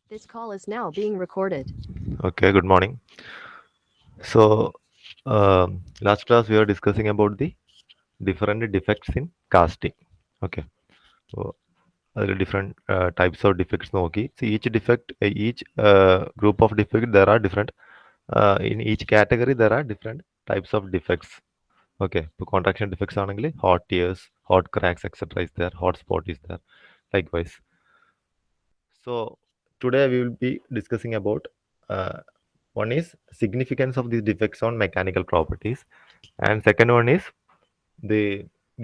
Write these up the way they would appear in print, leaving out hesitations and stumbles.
This call is now being recorded. Okay, good morning. So, last class we were discussing about the different defects in casting. Okay, so different types of defects. Okay, so each defect, each group of defect, there are different. In each category, there are different types of defects. Okay, so contraction defects ആണെങ്കിൽ hot tears, hot cracks, etc. is there, hot spot is there. Likewise. So today we will be discussing about uh, one is significance of these defects on mechanical properties, and second one is the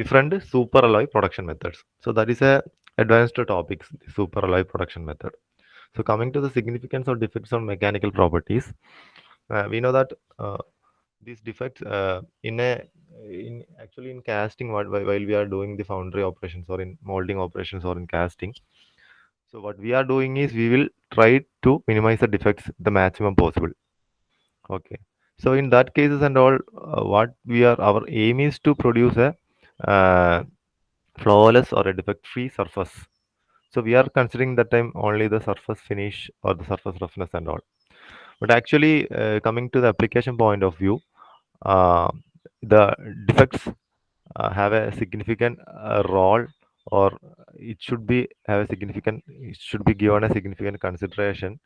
different superalloy production methods. So that is a advanced topics, the superalloy production method. So coming to the significance of defects on mechanical properties, we know that these defects in actually in casting while we are doing the foundry operations or in molding operations or in casting, so what we are doing is we will try to minimize the defects the maximum possible. Okay. So in that cases and all, what we are our aim is to produce a uh, flawless or a defect-free surface. So we are considering that time only the surface finish or the surface roughness and all. But actually, coming to the application point of view, uh, the defects have a significant role, or it should be given a significant consideration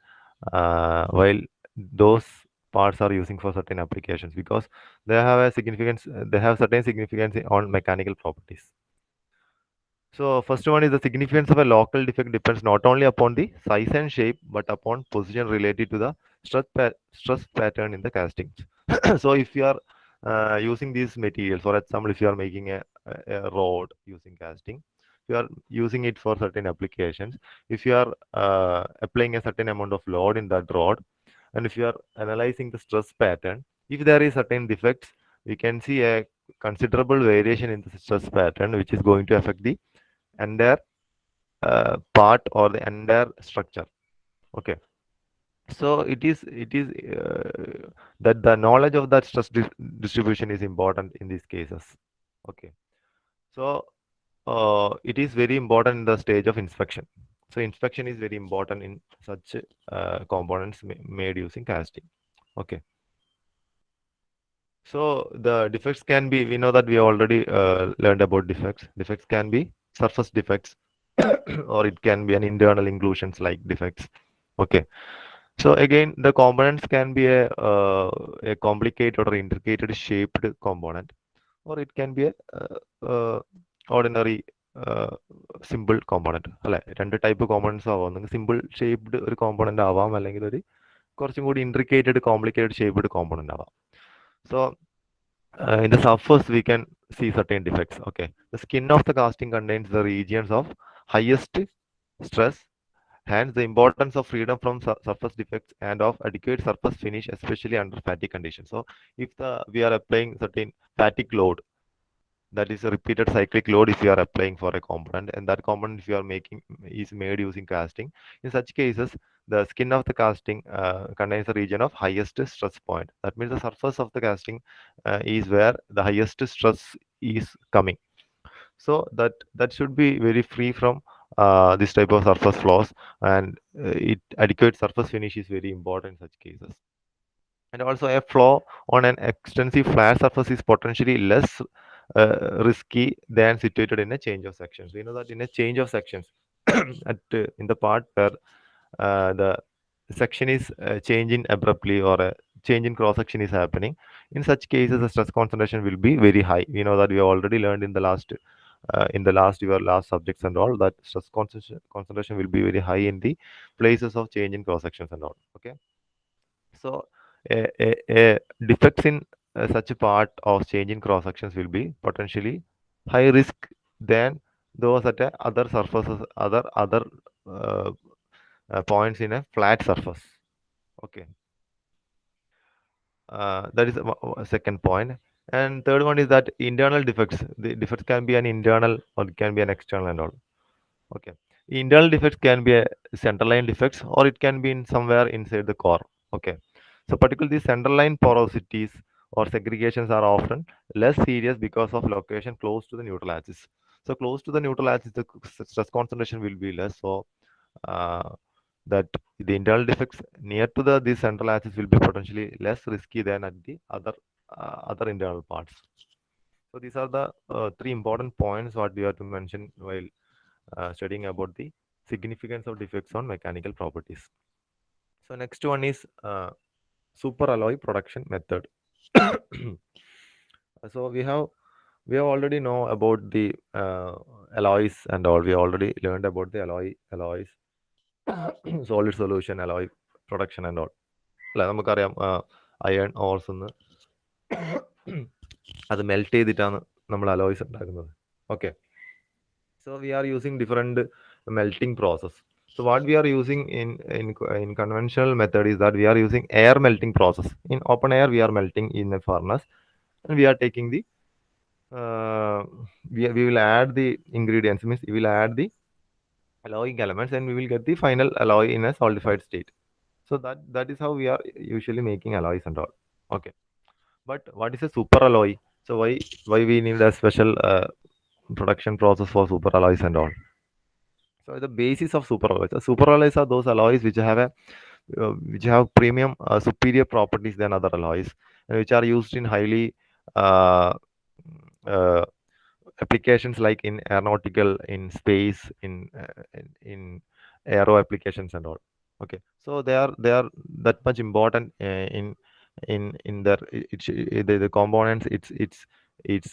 while those parts are using for certain applications, because they have certain significance on mechanical properties. So first one is the significance of a local defect depends not only upon the size and shape but upon position related to the stress pattern in the castings. So if you are using these materials, for example, if you are making a rod using casting, if you are using it for certain applications, if you are applying a certain amount of load in that rod, and if you are analyzing the stress pattern, if there is certain defects, we can see a considerable variation in the stress pattern, which is going to affect the entire part or the entire structure. Okay, so it is that the knowledge of that distribution is important in these cases. Okay, so it is very important in the stage of inspection. So inspection is very important in such components made using casting. Okay, so the defects can be, we know that we already learned about defects. Defects can be surface defects or it can be an internal inclusions like defects. Okay, so again, the components can be a complicated or intricate shaped component, or it can be a ordinary simple component. അല്ലെ, രണ്ട് type components ആവാം. ഒന്നെങ്കിൽ simple shaped ഒരു component ആവാം, അല്ലെങ്കിൽ ഒരു കുറച്ചും കൂടി ഇൻട്രിക്കേറ്റഡ് കോംപ്ലിക്കേറ്റഡ് ഷേപ്ഡ് കോമ്പണന്റ് ആവാം. So in the surface we can see certain defects. Okay, the skin of the casting contains the regions of highest stress, hence the importance of freedom from surface defects and of adequate surface finish, especially under fatigue conditions. So if we are applying certain fatigue load, that is a repeated cyclic load if you are applying for a component, and that component if you are making is made using casting, in such cases the skin of the casting contains a region of highest stress point. That means the surface of the casting is where the highest stress is coming. So that should be very free from this type of surface flaws, and it adequate surface finish is very important in such cases. And also a flow on an extensive flat surface is potentially less risky than situated in a change of sections. We know that in a change of sections, in the part where the section is changing abruptly, or a change in cross section is happening, in such cases the stress concentration will be very high. We know that we have already learned in the last your last subjects and all, that stress concentration will be very high in the places of change in cross sections and all. Okay, so a defects in such a part of change in cross sections will be potentially high risk than those at other surfaces, other uh, points in a flat surface. Okay, that is a second point. And third one is that internal defects. The defects can be an internal or it can be an external and all. Okay, internal defects can be a centerline defects, or it can be in somewhere inside the core. Okay, so particularly centerline porosities or segregations are often less serious because of location close to the neutral axis. So close to the neutral axis, the stress concentration will be less. So uh, that the internal defects near to the central axis will be potentially less risky than at the other internal parts. So these are the three important points what we have to mention while studying about the significance of defects on mechanical properties. So next one is super alloy production method. So we have already know about the alloys and all. We already learned about the alloys, solid solution alloy production and all. അല്ല നമുക്കറിയാം iron ഓർസ് അത് melt ചെയ്തിട്ടാണ് നമ്മൾ alloys ഉണ്ടാക്കുന്നത്. Okay, so we are using different melting process. So what we are using in conventional method is that we are using air melting process. In open air we are melting in a furnace, and we are taking the we will add the ingredients, means we will add the alloying elements, and we will get the final alloy in a solidified state. So that is how we are usually making alloys and all. Okay, but what is a super alloy? So why we need a special production process for super alloys and all? So the basis of super alloys. The super alloys are those alloys which have premium superior properties than other alloys, and which are used in highly uh, uh, applications like in aeronautical, in space, in aero applications and all. Okay, so they are that much important in their the components, its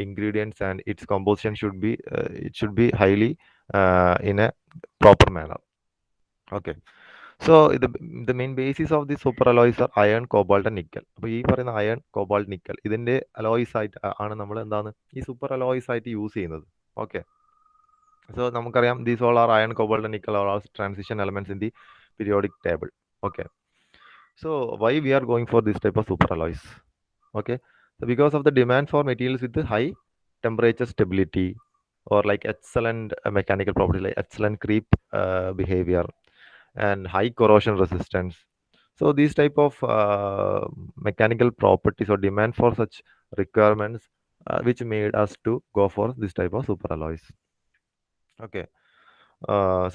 ingredients and its composition should be it should be highly in a proper manner. Okay, so the main basis of the super alloys are iron, cobalt and nickel. അപ്പോൾ ഈ പറയുന്ന iron, cobalt, nickel ഇതിന്റെ alloys ആയിട്ട് ആണ് നമ്മൾ എന്താണ് ഈ super alloys ആയിട്ട് യൂസ് ചെയ്യുന്നത്. ഓക്കെ, so നമുക്കറിയാം these all are iron, cobalt and nickel are all transition elements in the periodic table. Okay, so why we are going for this type of super alloys? Okay, so because of the demand for materials with the high temperature stability, or like excellent mechanical properties like excellent creep behavior and high corrosion resistance. So these type of mechanical properties or demand for such requirements which made us to go for this type of super alloys. Okay,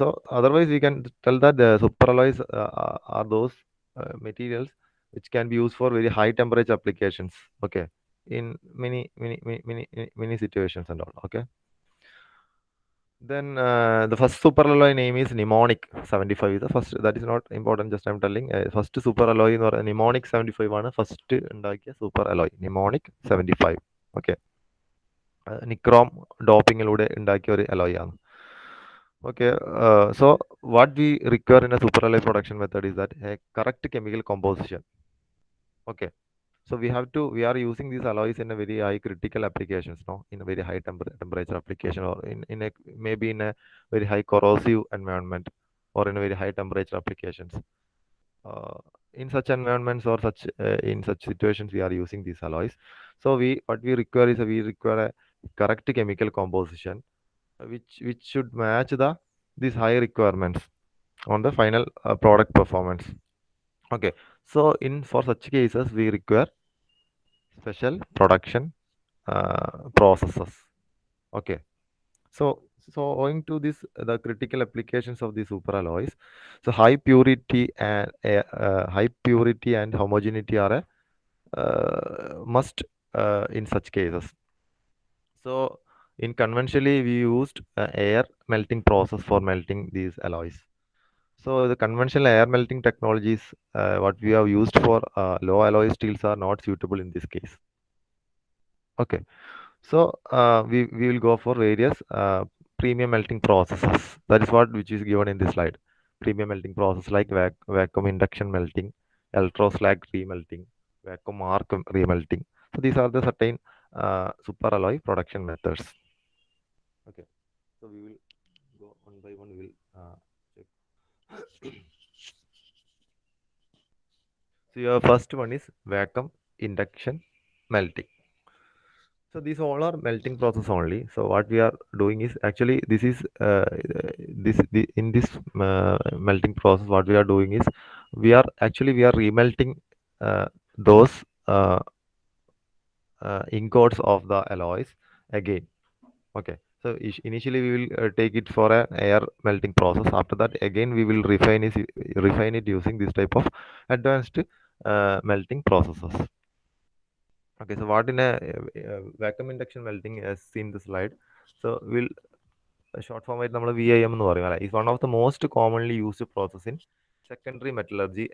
so otherwise we can tell that the super alloys are those materials which can be used for very high temperature applications. Okay, in many situations and all. Okay, then the first super alloy name is Mnemonic 75. The first, that is not important, just I'm telling. First super alloy എന്ന് പറയുന്നത് Mnemonic 75 ആണ് first ഉണ്ടാക്കിയ super alloy, Mnemonic 75. Okay, nichrome ഡോപ്പിങ്ങിലൂടെ ഉണ്ടാക്കിയ ഒരു alloy ആണ്. Okay, so what we require in a super alloy production method is that a correct chemical composition. Okay, so we are using these alloys in a very high critical applications, no, in a very high temperature application, or in a maybe in a very high corrosive environment, or in a very high temperature applications. In such environments or such in such situations we are using these alloys. So what we require is we require a correct chemical composition which should match these high requirements on the final product performance. Okay, so for such cases we require special production processes. Okay, so owing to this the critical applications of the super alloys, so high purity and homogeneity are a must in such cases. So in conventionally we used air melting process for melting these alloys. So the conventional air melting technologies what we have used for low alloy steels are not suitable in this case. Okay, so we will go for various premium melting processes. That is what which is given in this slide. Premium melting process like vacuum induction melting, electroslag remelting, vacuum arc remelting. So these are the certain super alloy production methods. Okay, so we will go one by one. We will check. So your first one is vacuum induction melting. So these all are melting process only. So what we are doing is actually this is in this melting process what we are doing is we are remelting those ingots of the alloys again. Okay, So initially we will take it for an air melting process. After that, again we will refine it using this type of advanced melting processes. Okay, so what in a vacuum induction melting as seen the slide. So we'll short form ആയിട്ട് നമ്മൾ VIM എന്ന് പറയും അല്ലെ. Is one of the most commonly used process in secondary metallurgy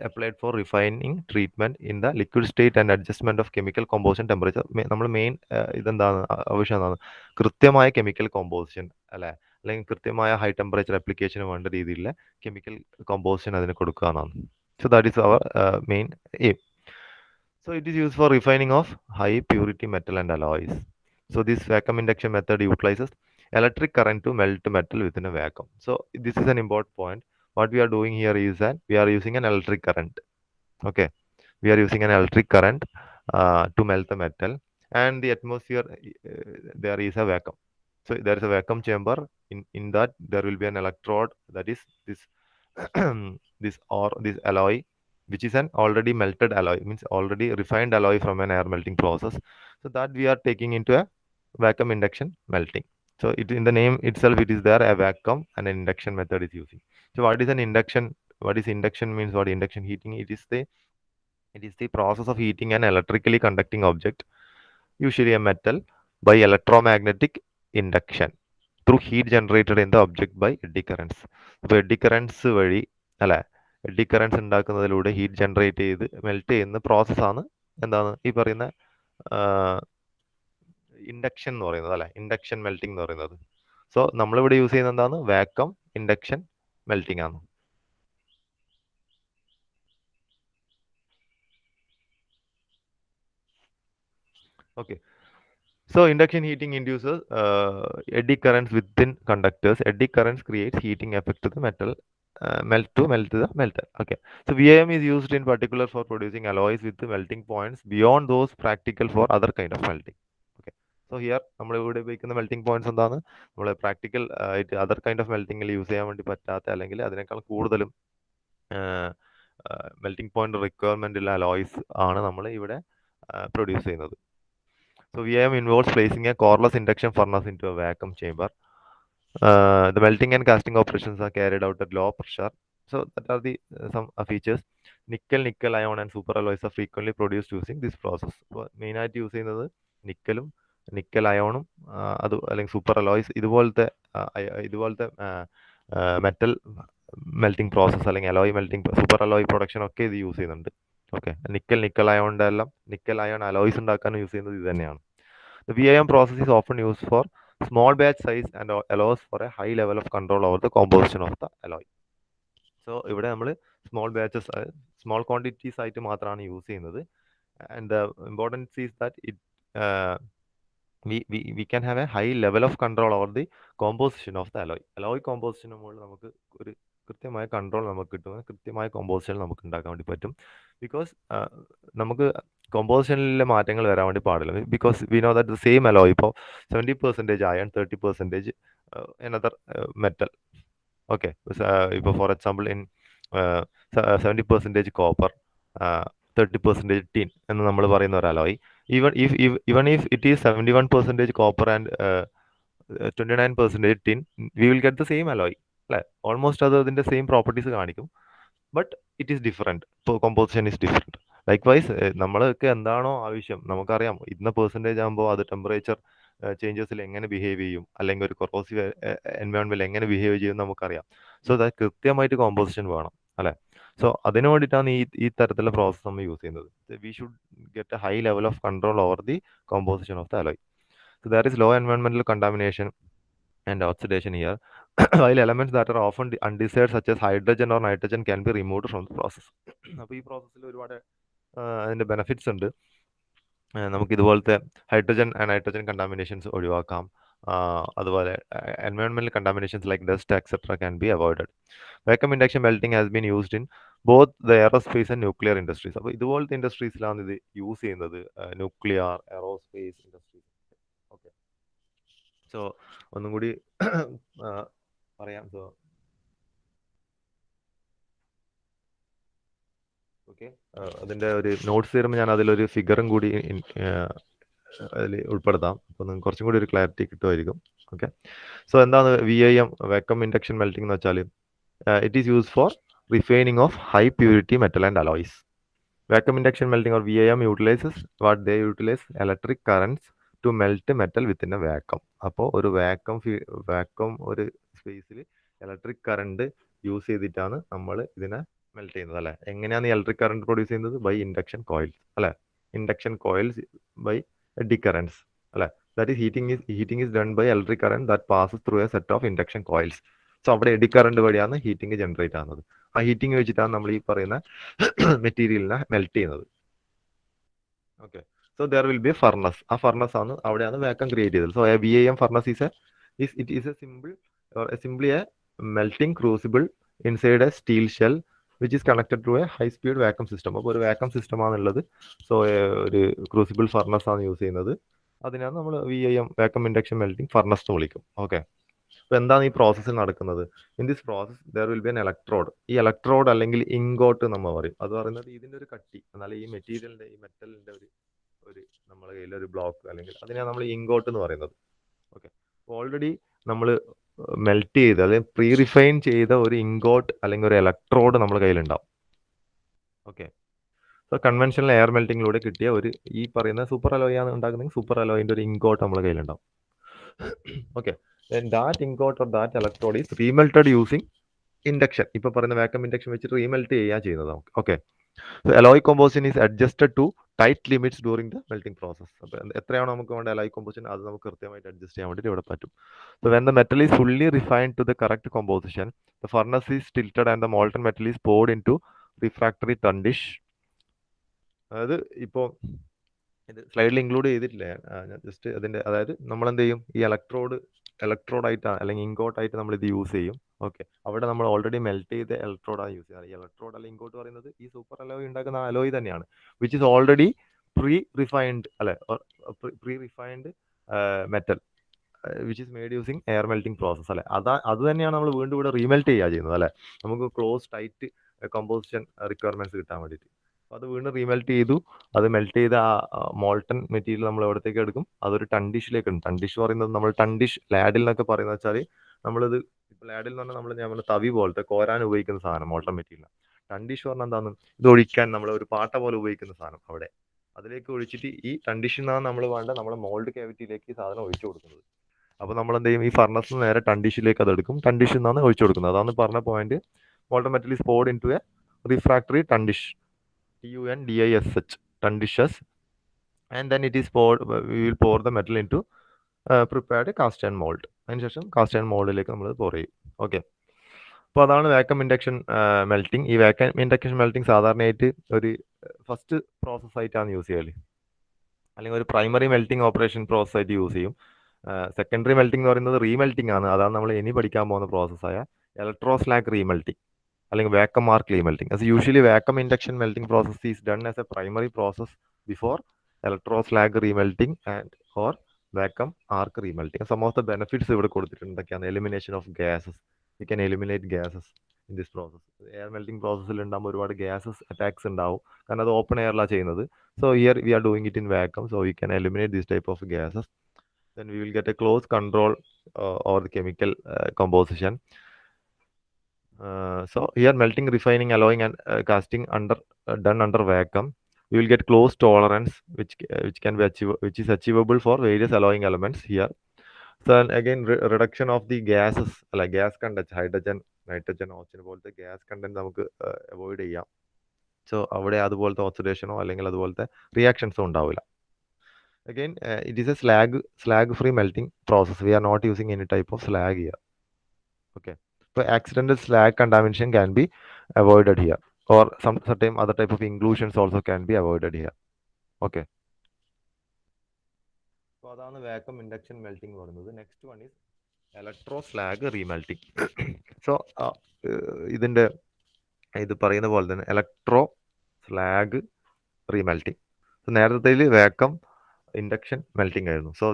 applied for refining treatment in the liquid state and adjustment of chemical composition temperature. നമ്മൾ main ഇതെന്താണ് ആവശ്യം എന്താണ് കൃത്യമായ കെമിക്കൽ കോമ്പോസിഷൻ അല്ലെ, അല്ലെങ്കിൽ കൃത്യമായ ഹൈ ടെമ്പറേച്ചർ അപ്ലിക്കേഷന് വേണ്ട രീതിയിലുള്ള കെമിക്കൽ കോമ്പോസിഷൻ അതിന് കൊടുക്കുക എന്നാണ്. So that is our main aim. So it is used for refining of high purity metal and alloys. So this vacuum induction method utilizes electric current to melt metal within a vacuum. So this is an important point. What we are doing here is that we are using an electric current. Okay, we are using an electric current to melt the metal, and the atmosphere there is a vacuum. So there is a vacuum chamber. In that there will be an electrode, that is this this alloy, which is an already melted alloy, means already refined alloy from an air melting process. So that we are taking into a vacuum induction melting. So it in the name itself it is there a vacuum and an induction method is using. So what is an induction? What is induction means? What induction heating? It is the process of heating an electrically conducting object, usually a metal, by electromagnetic induction through heat generated in the object by eddy currents. അപ്പോൾ eddy currents വഴി അല്ലെ, eddy currents ഉണ്ടാക്കുന്നതിലൂടെ heat generate ചെയ്ത് melt ചെയ്യുന്ന പ്രോസസ്സാണ് എന്താണ് ഈ പറയുന്ന induction എന്ന് പറയുന്നത് അല്ലെ, ഇൻഡക്ഷൻ മെൽറ്റിംഗ് എന്ന് പറയുന്നത്. സോ നമ്മളിവിടെ യൂസ് ചെയ്യുന്നത് എന്താണ് വാക്വം ഇൻഡക്ഷൻ മെൽറ്റിംഗ് ആണ്. Okay, so induction heating induces eddy currents within conductors. Eddy currents creates heating effect to the metal, melt the melter. Okay, so VIM is used in particular for producing alloys with the melting points beyond those practical for other kind of melting. Okay, so here നമ്മൾ ഇവിടെ ഉപയോഗിക്കുന്ന melting points എന്താണ്, നമ്മൾ practical ആയിട്ട് other kind of മെൽറ്റിംഗിൽ use ചെയ്യാൻ വേണ്ടി പറ്റാത്ത അല്ലെങ്കിൽ അതിനേക്കാൾ കൂടുതലും മെൽറ്റിംഗ് പോയിന്റ് റിക്വയർമെന്റ് ഉള്ള അലോയ്സ് ആണ് നമ്മൾ ഇവിടെ പ്രൊഡ്യൂസ് ചെയ്യുന്നത്. So VIM involves placing a coreless induction furnace into a vacuum chamber. The melting and casting operations are carried out at low pressure. So that are the some features. Nickel ion and superalloys are frequently produced using this process. Main ആയിട്ട് use ചെയ്യുന്നത് നിക്കലും nickel അയോണും അത് അല്ലെങ്കിൽ super alloys ഇതുപോലത്തെ metal melting process അല്ലെങ്കിൽ alloy melting super alloy production ഒക്കെ ഇത് use ചെയ്യുന്നുണ്ട്. Okay, nickel അയോണിന്റെ എല്ലാം നിക്കൽ അയോൺ അലോയ്സ് ഉണ്ടാക്കാൻ യൂസ് ചെയ്യുന്നത് ഇത് തന്നെയാണ്. The VIM process is often used for small batch size and allows for a high level of control over the composition of the alloy. So ഇവിടെ നമ്മൾ small batches small quantities ആയിട്ട് മാത്രമാണ് use ചെയ്യുന്നത്. And the importance is that it we can have a high level of control over the composition of the alloy. Alloy composition മുകളിൽ നമുക്ക് ഒരു കൃത്യമായ control നമുക്ക് കിട്ടും, കൃത്യമായ കോമ്പോസിഷൻ നമുക്ക് ഉണ്ടാക്കാൻ വേണ്ടി പറ്റും. ബിക്കോസ് നമുക്ക് കോമ്പോസിഷനിലെ മാറ്റങ്ങൾ വരാൻ വേണ്ടി പാടില്ല. Because we know that the same alloy ഇപ്പോൾ 70% അയൺ 30% another മെറ്റൽ. ഓക്കെ, ഇപ്പോൾ for example in 70% copper 30% tin എന്ന് നമ്മൾ പറയുന്ന ഒരു alloy, even if it is 71% copper and 29% tin, we will get the same alloy അല്ലെ, ഓൾമോസ്റ്റ് അത് അതിന്റെ same properties കാണിക്കും, ബട്ട് ഇറ്റ് ഈസ് ഡിഫറെന്റ്. ഇപ്പോൾ കോമ്പോസിഷൻ ഈസ് ഡിഫറെന്റ്. ലൈക്ക്വൈസ് നമ്മൾക്ക് എന്താണോ ആവശ്യം നമുക്കറിയാം, ഇന്ന പെർസെൻറ്റേജ് ആകുമ്പോൾ അത് ടെമ്പറേച്ചർ ചേഞ്ചസിൽ എങ്ങനെ ബിഹേവ് ചെയ്യും, അല്ലെങ്കിൽ ഒരു കൊറോസീവ് എൻവയോൺമെന്റിൽ എങ്ങനെ ബിഹേവ് ചെയ്യും നമുക്കറിയാം. സോ അത് കൃത്യമായിട്ട് കോമ്പോസിഷൻ വേണം അല്ലെ. സോ അതിനു വേണ്ടിയിട്ടാണ് ഈ തരത്തിലുള്ള പ്രോസസ്സ് നമ്മൾ യൂസ് ചെയ്യുന്നത്. We should get a high level of control over the composition of the alloy. So there is low environmental contamination and oxidation here, while elements that are often undesired such as hydrogen or nitrogen can be removed from the process. അപ്പോൾ ഈ പ്രോസസ്സിൽ ഒരുപാട് അതിൻ്റെ benefits ഉണ്ട്. നമുക്ക് ഇതുപോലത്തെ hydrogen and nitrogen contaminations ഒഴിവാക്കാം. അതുപോലെ environmental contaminations like dust etc can be avoided. Vacuum induction melting has been used in both the aerospace and nuclear industries. അപ്പോൾ ഇതുപോലത്തെ ഇൻഡസ്ട്രീസിലാണ് ഇത് യൂസ് ചെയ്യുന്നത്, nuclear aerospace industries. Okay, so ഒന്നും കൂടി പറയാം. So okay, അതിൻ്റെ ഒരു നോട്ട്സ് തരുമ്പോൾ ഞാൻ അതിലൊരു ഫിഗറും കൂടി അതിൽ ഉൾപ്പെടുത്താം. അപ്പോൾ നിങ്ങൾക്ക് കുറച്ചും കൂടി ഒരു ക്ലാരിറ്റി കിട്ടുമായിരിക്കും. ഓക്കെ. സോ എന്താണ് VIM, വാക്വം ഇൻഡക്ഷൻ മെൽറ്റിംഗ് എന്ന് വെച്ചാൽ it is use for refining of high purity metal and alloys. Vacuum induction melting or VIM utilizes what they utilize electric currents to melt metal within a vacuum. അപ്പോൾ ഒരു vacuum ഒരു സ്പേസിൽ electric current use ചെയ്തിട്ടാണ് നമ്മൾ ഇതിനെ melt ചെയ്യുന്നത് അല്ലേ. എങ്ങനെയാണ് ഈ ഇലക്ട്രിക് കറണ്ട് പ്രൊഡ്യൂസ് ചെയ്യുന്നത്? ബൈ ഇൻഡക്ഷൻ കോയിൽസ് അല്ലേ. Induction coils by eddy currents അല്ലേ. That is heating is done by electric current that passes through a set of induction coils. So അവിടെ എഡി കറണ്ട് വഴിയാണ് heating generate ആകുന്നത്. ആ heating വെച്ചിട്ടാണ് നമ്മൾ ഈ പറയുന്ന മെറ്റീരിയലിനെ മെൽറ്റ് ചെയ്യുന്നത്. Okay. So there will be furnace. ആ ഫർണസ് ആണ് അവിടെയാണ് വാക്വം ക്രിയേറ്റ് ചെയ്തത്. So VIM furnace it is simply a melting crucible inside a steel shell which is connected to a high speed vacuum system. അപ്പോൾ ഒരു vacuum system ആണുള്ളത്. So ഒരു crucible furnace ആണ് use ചെയ്യുന്നത്. അതിനാണ് നമ്മൾ VIM vacuum induction melting furnace എന്ന് വിളിക്കും. ഓക്കെ. അപ്പോൾ എന്താണ് ഈ പ്രോസസ്സിൽ നടക്കുന്നത്? In this process there will B N electrode. ഈ ഇലക്ട്രോഡ് അല്ലെങ്കിൽ ഇങ്കോട്ട് നമ്മൾ പറയും. അത് പറയുന്നത് ഇതിൻ്റെ ഒരു കട്ടി, എന്നാൽ ഈ മെറ്റീരിയലിൻ്റെ ഈ മെറ്റലിൻ്റെ ഒരു നമ്മുടെ കയ്യിൽ ഒരു ബ്ലോക്ക് അല്ലെങ്കിൽ അതിനെയാണ് നമ്മൾ ഇങ്കോട്ട് എന്ന് പറയുന്നത്. ഓക്കെ. ഓൾറെഡി നമ്മൾ മെൽറ്റ് ചെയ്ത് അല്ലെങ്കിൽ പ്രീ റിഫൈൻ ചെയ്ത ഒരു ഇങ്കോട്ട് അല്ലെങ്കിൽ ഒരു ഇലക്ട്രോഡ് നമ്മുടെ കയ്യിലുണ്ടാവും. ഓക്കെ. സോ കൺവെൻഷണൽ എയർ മെൽറ്റിങ്ങിലൂടെ കിട്ടിയ ഒരു ഈ പറയുന്ന സൂപ്പർ അലോയ് ആണ് ഉണ്ടാക്കുന്നത്. സൂപ്പർ അലോയിൻ്റെ ഒരു ഇങ്കോട്ട് നമ്മുടെ കയ്യിലുണ്ടാവും. Okay. then that ingot or that electrode is remelted using induction. ഇപ്പോൾ പറയുന്ന വാക്വം ഇൻഡക്ഷൻ വെച്ചിട്ട് റീമെൽറ്റ് ചെയ്യുക ചെയ്യുന്നത് നമുക്ക്. Okay. So alloy composition is adjusted to tight limits during the melting process. അപ്പോൾ എത്രയാണോ നമുക്ക് വേണ്ട അലോയ് കോമ്പോസിഷൻ അത് നമുക്ക് കൃത്യമായിട്ട് അഡ്ജസ്റ്റ് ചെയ്യാൻ വേണ്ടിയിട്ട് ഇവിടെ പറ്റും. So when the metal is fully refined to the correct composition the furnace is tilted and the molten metal is poured into refractory tundish. അതായത് ഇപ്പോൾ ഇത് സ്ലൈഡിൽ ഇൻക്ലൂഡ് ചെയ്തിട്ടില്ല ഞാൻ ജസ്റ്റ് അതിൻ്റെ, അതായത് നമ്മൾ എന്ത് ചെയ്യും, ഈ ഇലക്ട്രോഡായിട്ട് അല്ലെങ്കിൽ ഇങ്കോട്ടായിട്ട് നമ്മൾ ഇത് യൂസ് ചെയ്യും. ഓക്കെ. അവിടെ നമ്മൾ ഓൾറെഡി മെൽറ്റ് ചെയ്ത ഇലക്ട്രോഡാണ് യൂസ് ചെയ്യുന്നത്. ഈ ഇലക്ട്രോഡ് അല്ലെങ്കിൽ ഇങ്കോട്ട് പറയുന്നത് ഈ സൂപ്പർ അലോയ് ഉണ്ടാക്കുന്ന അലോയ് തന്നെയാണ്, which is already pre refined അല്ലെ, pre refined metal which is made using air melting process അല്ലെ. അത് തന്നെയാണ് നമ്മൾ വീണ്ടും ഇവിടെ റീമെൽറ്റ് ചെയ്യുക ചെയ്യുന്നത് അല്ലെ, നമുക്ക് ക്ലോസ് ടൈറ്റ് കമ്പോസിഷൻ റിക്വയർമെന്റ്സ് കിട്ടാൻ വേണ്ടിയിട്ട്. അത് വീണ്ടും റീമെൽറ്റ് ചെയ്തു. അത് മെൽറ്റ് ചെയ്ത ആ മോൾട്ടൺ മെറ്റീരിയൽ നമ്മൾ എവിടത്തേക്ക് എടുക്കും? അതൊരു ടൺഡിഷിലേക്ക് ഉണ്ട്. ടൺഡിഷ് പറയുന്നത് നമ്മൾ ടൺഡിഷ് ലാഡിൽ എന്നൊക്കെ പറയുന്നത് വെച്ചാൽ നമ്മളിത് ഇപ്പോൾ ലാഡിൽ എന്ന് പറഞ്ഞാൽ നമ്മൾ തവി പോലത്തെ കോരാൻ ഉപയോഗിക്കുന്ന സാധനം മോൾട്ടൺ മെറ്റീരിയൽ. ടൺഡിഷ് പറഞ്ഞാൽ എന്താണ്? ഇത് ഒഴിക്കാൻ നമ്മൾ ഒരു പാട്ട പോലെ ഉപയോഗിക്കുന്ന സാധനം അവിടെ അതിലേക്ക് ഒഴിച്ചിട്ട് ഈ ടൺഡിഷിൽ നിന്നാണ് നമ്മൾ വേണ്ട നമ്മുടെ മോൾഡ് ക്യാവിറ്റിയിലേക്ക് ഈ സാധനം ഒഴിച്ചു കൊടുക്കുന്നത്. അപ്പോൾ നമ്മൾ എന്ത് ചെയ്യും? ഈ ഫർണസ് നേരെ ടൺഡിഷിലേക്ക് അത് എടുക്കും. ടൺഡിഷിൽ നിന്നാണ് ഒഴിച്ചു കൊടുക്കുന്നത്. അതാണ് പറഞ്ഞ point. Molten metal is poured into a refractory tundish, TUNDISH, tundishes, and then it is poured. We will pour the metal into prepared cast iron mold. അതിനുശേഷം കാസ്റ്റ് അയൺ മോൾഡിലേക്ക് നമ്മൾ pour ചെയ്യും. ഓക്കെ. അപ്പോൾ അതാണ് വാക്വം ഇൻഡക്ഷൻ മെൽറ്റിംഗ്. ഈ vacuum induction melting സാധാരണയായിട്ട് ഒരു first process ആയിട്ടാണ് use ചെയ്യല്, അല്ലെങ്കിൽ ഒരു പ്രൈമറി മെൽറ്റിംഗ് ഓപ്പറേഷൻ പ്രോസസ് ആയിട്ട് യൂസ് ചെയ്യും. സെക്കൻഡറി മെൽറ്റിംഗ് എന്ന് പറയുന്നത് റീമെൽറ്റിംഗ് ആണ്. അതാണ് നമ്മൾ ഇനി പഠിക്കാൻ പോകുന്ന പ്രോസസ്സായ ഇലക്ട്രോസ്ലാഗ് റീമെൽറ്റിംഗ് അല്ലെങ്കിൽ vacuum arc റീമെൽറ്റിംഗ്. as usually vacuum induction melting process is done as a primary process before electroslag remelting and or vacuum arc remelting. Some of the benefits ഇവിടെ കൊടുത്തിട്ടുണ്ടൊക്കെയാണ്. elimination of gases. We can eliminate gases in this process. Air melting പ്രോസസ്സിൽ ഉണ്ടാകുമ്പോൾ ഒരുപാട് gases attacks ഉണ്ടാവും, കാരണം അത് open എയറിലാണ് ചെയ്യുന്നത്. So here we are doing it in vacuum, so we can eliminate this type of gases. then we will get a close control over the chemical composition. So here melting, refining, alloying and casting done under vacuum, we will get close tolerance which can be which is achievable for various alloying elements here. So again reduction of the gases, like gas content, hydrogen, nitrogen, oxygen പോലത്തെ gas content നമുക്ക് avoid ചെയ്യാം. So അവിടെ അതുപോലത്തെ ഓക്സിഡേഷനോ അല്ലെങ്കിൽ അതുപോലത്തെ റിയാക്ഷൻസോ ഉണ്ടാവില്ല. Again it is a slag free melting process. We are not using any type of slag here. Okay. So accidental slag contamination can be avoided here, or some certain other type of inclusions also can be avoided here. Okay. So അതാണ് vacuum induction melting എന്ന് പറയുന്നത്. Next one is electroslag remelting. So ഇതിൻ്റെ ഇത് പറയുന്ന പോലെ തന്നെ electroslag remelting. So നേരത്തെ vacuum induction melting ആയിരുന്നു. So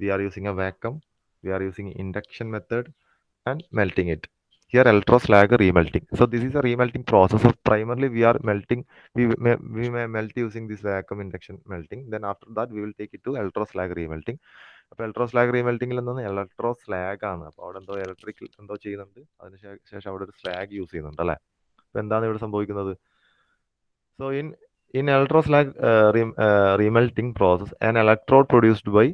we are using a vacuum, we are using induction method and melting it. Here electroslag remelting. So this is a remelting process. So primarily we are melting, we may melt using this vacuum induction melting. Then after that we will take it to electroslag remelting. അപ്പോൾ ഇലക്ട്രോസ്ലാഗ് റീമെൽറ്റിംഗിൽ എന്താണ് ഇലക്ട്രോസ്ലാഗ് ആണ്. അപ്പോൾ അവിടെ എന്തോ electrical എന്തോ ചെയ്യുന്നുണ്ട്, അതിന് ശേഷം അവിടെ ഒരു സ്ലാഗ് യൂസ് ചെയ്യുന്നുണ്ട് അല്ലേ. അപ്പോൾ എന്താണ് ഇവിടെ സംഭവിക്കുന്നത്? So in electroslag remelting process, an electrode produced by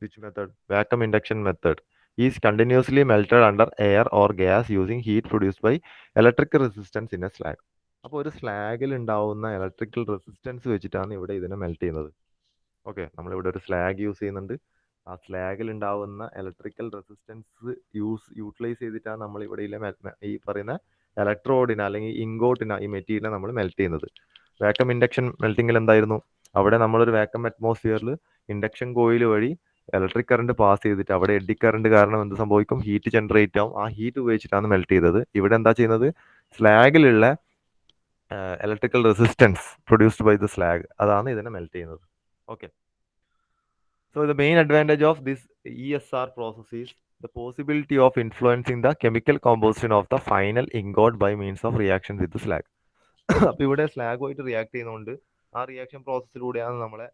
which method? Vacuum induction method is continuously melted under air or gas using heat produced by electrical resistance in a slag. അപ്പോൾ ഒരു സ്ലാഗിൽ ഉണ്ടാവുന്ന electrical resistance വെച്ചിട്ടാണ് ഇവിടെ ഇതിനെ melt ചെയ്യുന്നത്. Okay, നമ്മളിവിടെ ഒരു slag use ചെയ്യുന്നുണ്ട്. ആ സ്ലാഗിൽ ഉണ്ടാവുന്ന ഇലക്ട്രിക്കൽ റെസിസ്റ്റൻസ് യൂട്ടിലൈസ് ചെയ്തിട്ടാണ് നമ്മൾ ഇവിടെ ഈ പറയുന്ന ഇലക്ട്രോഡിനെ അല്ലെങ്കിൽ ഇങ്കോട്ടിനെ, ഈ മെറ്റീരിയലിനെ നമ്മൾ മെൽറ്റ് ചെയ്യുന്നത്. വാക്വം ഇൻഡക്ഷൻ മെൽറ്റിങ്ങിൽ എന്തായിരുന്നു? അവിടെ നമ്മളൊരു വാക്വം അറ്റ്മോസ്ഫിയറിൽ ഇൻഡക്ഷൻ കോയിൽ വഴി ഇലക്ട്രിക് കറണ്ട് പാസ് ചെയ്തിട്ട് അവിടെ എഡി കറണ്ട് കാരണം എന്ത് സംഭവിക്കും? ഹീറ്റ് ജനറേറ്റ് ആവും. ആ ഹീറ്റ് ഉപയോഗിച്ചിട്ടാണ് മെൽറ്റ് ചെയ്തത്. ഇവിടെ എന്താ ചെയ്യുന്നത്? സ്ലാഗിലുള്ള electrical resistance produced by the slag, അതാണ് ഇതിനെ മെൽറ്റ് ചെയ്യുന്നത്. Okay, so the main advantage of this ESR process is the possibility of influencing the chemical composition of the final ingot by means of reaction with the slag. അപ്പോൾ ഇവിടെ സ്ലാഗുമായിട്ട് react ചെയ്യുന്നതുകൊണ്ട് ആ reaction പ്രോസസ്സിലൂടെയാണ് നമ്മളെ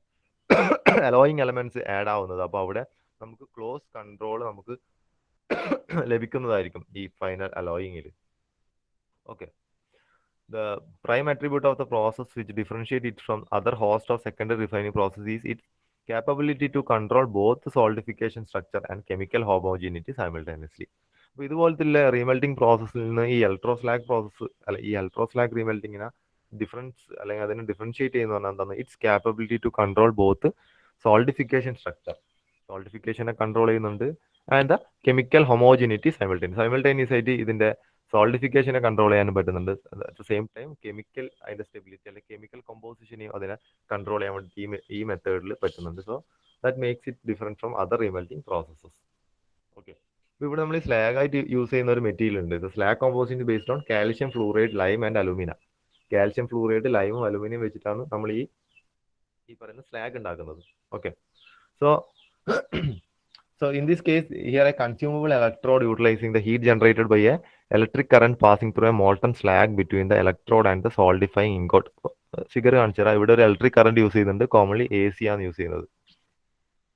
allowing elements add ആവുന്നത്. അപ്പോൾ അവിടെ നമുക്ക് close control നമുക്ക് ലഭിക്കുന്നതായിരിക്കും ഈ ഫൈനൽ അലോയിങ്ങിൽ. Okay, the prime attribute of the process which differentiate it from other host of secondary refining process is its capability to control both the solidification structure and chemical homogeneity simultaneously. അപ്പോൾ ഇതുപോലത്തെ റീമെൽറ്റിംഗ് പ്രോസസ്സിൽ നിന്ന് ഈ ഇലക്ട്രോസ്ലാഗ് process അല്ല ഈ ഇലക്ട്രോസ്ലാഗ് റീമെൽറ്റിങ്ങിനെ അല്ലെങ്കിൽ അതിനെ differentiate ചെയ്യുന്ന പറഞ്ഞാൽ എന്താണ്? It's capability to control both solidification structure, സോൾഡിഫിക്കേഷനെ കൺട്രോൾ ചെയ്യുന്നുണ്ട്, and the chemical homogeneity simultaneous ആയിട്ട് ഇതിന്റെ സോൾഡിഫിക്കേഷനെ കൺട്രോൾ ചെയ്യാനും പറ്റുന്നുണ്ട്. At the same time chemical അതിന്റെ സ്റ്റെബിലിറ്റി അല്ലെങ്കിൽ കെമിക്കൽ കമ്പോസിഷനെയും അതിനെ കൺട്രോൾ ചെയ്യാൻ വേണ്ടി ഈ മെത്തേഡിൽ പറ്റുന്നുണ്ട്. So that makes it different from other remelting processes. Okay, അപ്പോൾ ഇവിടെ നമ്മൾ സ്ലാഗ് ആയിട്ട് യൂസ് ചെയ്യുന്ന ഒരു മെറ്റീരിയൽ ഉണ്ട്. ഇത് slag composition based on calcium fluoride, lime and alumina. Calcium fluoride, ലൈമും അലൂമിനിയം വെച്ചിട്ടാണ് നമ്മൾ ഈ പറയുന്ന സ്ലാഗ് ഉണ്ടാക്കുന്നത്. Okay, so in this case here a consumable electrode utilizing the heat generated by a electric current passing through a molten slag between the electrode and the solidifying ingot. Figure കാണിച്ചാൽ ഇവിടെ ഒരു electric current use ചെയ്യുന്നുണ്ട്. Commonly AC ആണ് use ചെയ്യുന്നത്.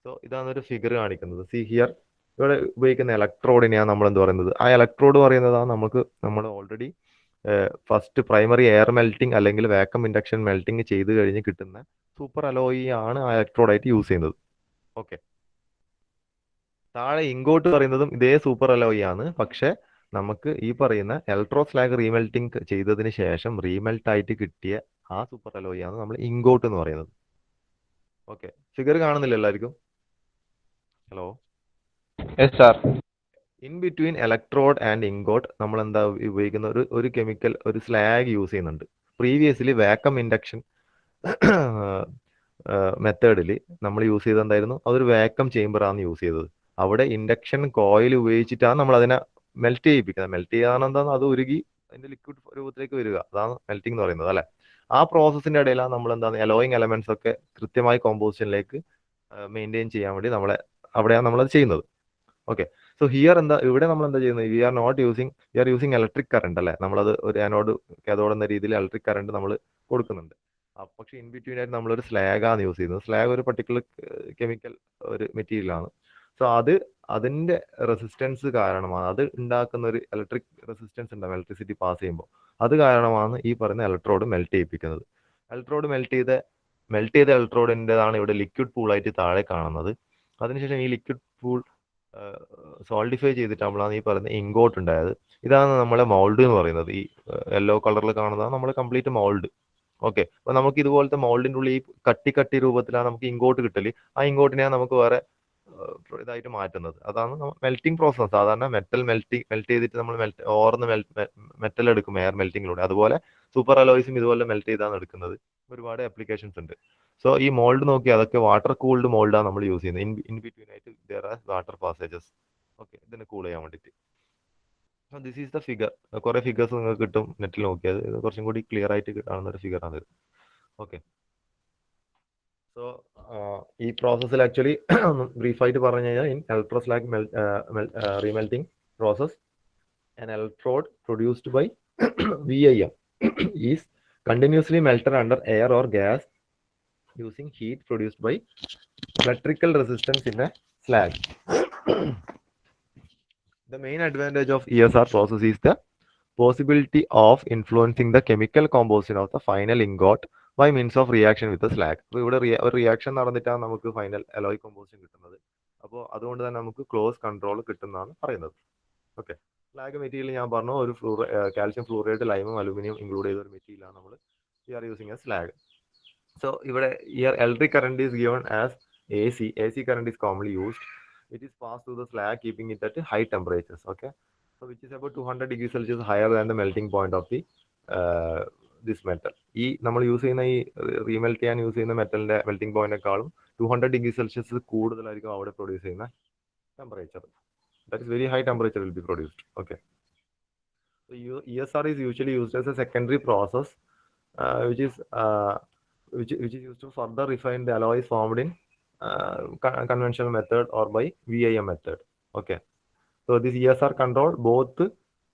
So ഇതാണ് ഒരു figure കാണിക്കുന്നത്. C here ഇവിടെ ഉപയോഗിക്കുന്ന ഇലക്ട്രോഡിനെയാണ് നമ്മൾ എന്ത് പറയുന്നത്? ആ ഇലക്ട്രോഡ് പറയുന്നതാണ് നമ്മൾ already first primary air melting അല്ലെങ്കിൽ വാക്വം ഇൻഡക്ഷൻ മെൽറ്റിംഗ് ചെയ്ത് കഴിഞ്ഞ് കിട്ടുന്ന സൂപ്പർ അലോയി ആണ് ആ ഇലക്ട്രോഡായിട്ട് യൂസ് ചെയ്യുന്നത്. ഓക്കെ, താഴെ ഇങ്കോട്ട് പറയുന്നതും ഇതേ സൂപ്പർ അലോയി ആണ്. പക്ഷെ നമുക്ക് ഈ പറയുന്ന ഇലക്ട്രോസ്ലാഗ് റീമെൽറ്റിംഗ് ചെയ്തതിന് ശേഷം റീമെൽറ്റ് ആയിട്ട് കിട്ടിയ ആ സൂപ്പർ അലോയി ആണ് നമ്മൾ ഇങ്കോട്ട് എന്ന് പറയുന്നത്. ഓക്കെ, ഫിഗർ കാണുന്നില്ല എല്ലാവർക്കും? Hello, in between electrode and ingot നമ്മൾ എന്താ ഉപയോഗിക്കുന്ന ഒരു കെമിക്കൽ, ഒരു സ്ലാഗ് യൂസ് ചെയ്യുന്നുണ്ട്. പ്രീവിയസ്ലി വാക്വം ഇൻഡക്ഷൻ മെത്തേഡിൽ നമ്മൾ യൂസ് ചെയ്തത് എന്തായിരുന്നു? അതൊരു വാക്വം ചേംബറാണ് യൂസ് ചെയ്തത്. അവിടെ ഇൻഡക്ഷൻ കോയിൽ ഉപയോഗിച്ചിട്ടാണ് നമ്മൾ അതിനെ മെൽറ്റ് ചെയ്യിപ്പിക്കുന്നത്. മെൽറ്റ് ചെയ്യാൻ എന്താണ്? അത് ഉരുകി അതിന്റെ ലിക്വിഡ് രൂപത്തിലേക്ക് വരിക, അതാണ് മെൽറ്റിംഗ് എന്ന് പറയുന്നത് അല്ലെ. ആ പ്രോസസ്സിന്റെ ഇടയിലാണ് നമ്മൾ എന്താണ് അലോയിങ് എലമെന്റ്സ് ഒക്കെ കൃത്യമായി കോമ്പോസിഷനിലേക്ക് മെയിൻറ്റെയിൻ ചെയ്യാൻ വേണ്ടി അവിടെയാണ് നമ്മളത് ചെയ്യുന്നത്. ഓക്കെ, സോ ഹിയർ ഇവിടെ നമ്മൾ എന്താ ചെയ്യുന്നത്? We are using electric current അല്ലെ. നമ്മളത് ഒരു ആനോഡ് കാഥോഡ് എന്ന രീതിയിൽ ഇലക്ട്രിക് കറണ്ട് നമ്മൾ കൊടുക്കുന്നുണ്ട്. പക്ഷെ ഇൻ ബിറ്റ്വീൻ ആയിട്ട് നമ്മളൊരു സ്ലാഗാണ് യൂസ് ചെയ്യുന്നത്. സ്ലാഗ് ഒരു പർട്ടിക്കുലർ കെമിക്കൽ ഒരു മെറ്റീരിയൽ ആണ്. സോ അതിന്റെ റെസിസ്റ്റൻസ് കാരണമാണ്, അത് ഉണ്ടാക്കുന്ന ഒരു ഇലക്ട്രിക് റെസിസ്റ്റൻസ് ഉണ്ടാവും ഇലക്ട്രിസിറ്റി പാസ് ചെയ്യുമ്പോൾ. അത് കാരണമാണ് ഈ പറയുന്ന ഇലക്ട്രോഡ് മെൽറ്റ് ചെയ്യിപ്പിക്കുന്നത്. ഇലക്ട്രോഡ് മെൽറ്റ് ചെയ്ത ഇലക്ട്രോഡിൻ്റെതാണ് ഇവിടെ ലിക്വിഡ് പൂളായിട്ട് താഴെ കാണുന്നത്. അതിനുശേഷം ഈ ലിക്വിഡ് പൂൾ സോൾഡിഫൈ ചെയ്തിട്ടാകുമ്പോഴാണ് ഈ പറയുന്ന ഇങ്കോട്ട് ഉണ്ടായത്. ഇതാണ് നമ്മളെ മൗൾഡ് എന്ന് പറയുന്നത്. ഈ യെല്ലോ കളറിൽ കാണുന്നതാണ് നമ്മൾ കംപ്ലീറ്റ് മൗൾഡ്. ഓക്കെ, അപ്പൊ നമുക്ക് ഇതുപോലത്തെ മൗൾഡിന്റെ ഉള്ളിൽ ഈ കട്ടി രൂപത്തിലാണ് നമുക്ക് ഇങ്കോട്ട് കിട്ടല്. ആ ഇങ്കോട്ടിനെയാണ് നമുക്ക് വേറെ ഇതായിട്ട് മാറ്റുന്നത്. അതാണ് മെൽറ്റിംഗ് പ്രോസസ്. സാധാരണ മെൽറ്റ് ചെയ്തിട്ട് നമ്മൾ ഓർന്ന് മെറ്റൽ എടുക്കും എയർ മെൽറ്റിങ്ങിലൂടെ. അതുപോലെ സൂപ്പർ അലോയ്സും ഇതുപോലെ മെൽറ്റ് ചെയ്താണ് എടുക്കുന്നത്. ഒരുപാട് ആപ്ലിക്കേഷൻസ് ഉണ്ട്. സോ ഈ മോൾഡ് നോക്കി, അതൊക്കെ വാട്ടർ കൂൾഡ് മോൾഡാണ് നമ്മൾ യൂസ് ചെയ്യുന്നത്. ഇൻ ബിറ്റ്വീൻ ആയിട്ട് there are water passages. Okay, ഇതിനെ കൂൾ ചെയ്യാൻ വേണ്ടിയിട്ട്. This is the figure. കുറെ ഫിഗേഴ്സ് നിങ്ങൾക്ക് കിട്ടും നെറ്റിൽ നോക്കിയത്. ഇത് കുറച്ചും കൂടി ക്ലിയർ ആയിട്ട് കാണുന്ന ഒരു ഫിഗർ ആണ് ഇത്. ഓക്കെ, സോ ഈ പ്രോസസ്സിൽ ആക്ച്വലി ബ്രീഫായിട്ട് പറഞ്ഞു കഴിഞ്ഞാൽ in electroslag remelting process an electrode produced by VIM is continuously melted under air or gas using heat produced by electrical resistance in a slag. The main advantage of ESR process is the possibility of influencing the chemical composition of the final ingot by means of reaction with the slag. അപ്പോൾ ഇവിടെ ഒരു reaction നടന്നിട്ടാണ് നമുക്ക് final alloy composition കിട്ടുന്നത്. അപ്പോൾ അതുകൊണ്ട് തന്നെ നമുക്ക് close control കിട്ടുന്നതാണ് പറയുന്നത്. ഓക്കെ, സ്ലാഗ് മെറ്റീരിയൽ ഞാൻ പറഞ്ഞു ഒരു കാൽഷ്യം ഫ്ലൂറൈഡ്, ലൈമും അലുമിനിയം ഇൻക്ലൂഡ് ചെയ്ത ഒരു മെറ്റീരിയലാണ് നമ്മൾ we are using a slag. So ഇവിടെ here electric current is given as AC. AC current is commonly used. It is passed through the slag, keeping it at high temperatures. Okay, so which is about 200 degrees Celsius higher than the melting point of the this metal. ഈ നമ്മൾ use ചെയ്യുന്ന ഈ റീമെൽറ്റ് ചെയ്യാൻ use ചെയ്യുന്ന മെറ്റലിന്റെ melting പോയിന്റിനെക്കാളും 200 degree Celsius കൂടുതലായിരിക്കും അവിടെ produce ചെയ്യുന്ന temperature. That is very high temperature will be produced. Okay, so ESR is usually used as a secondary process, which is used to further refine the alloys formed in conventional method or by VIM method. Okay, so this ESR control both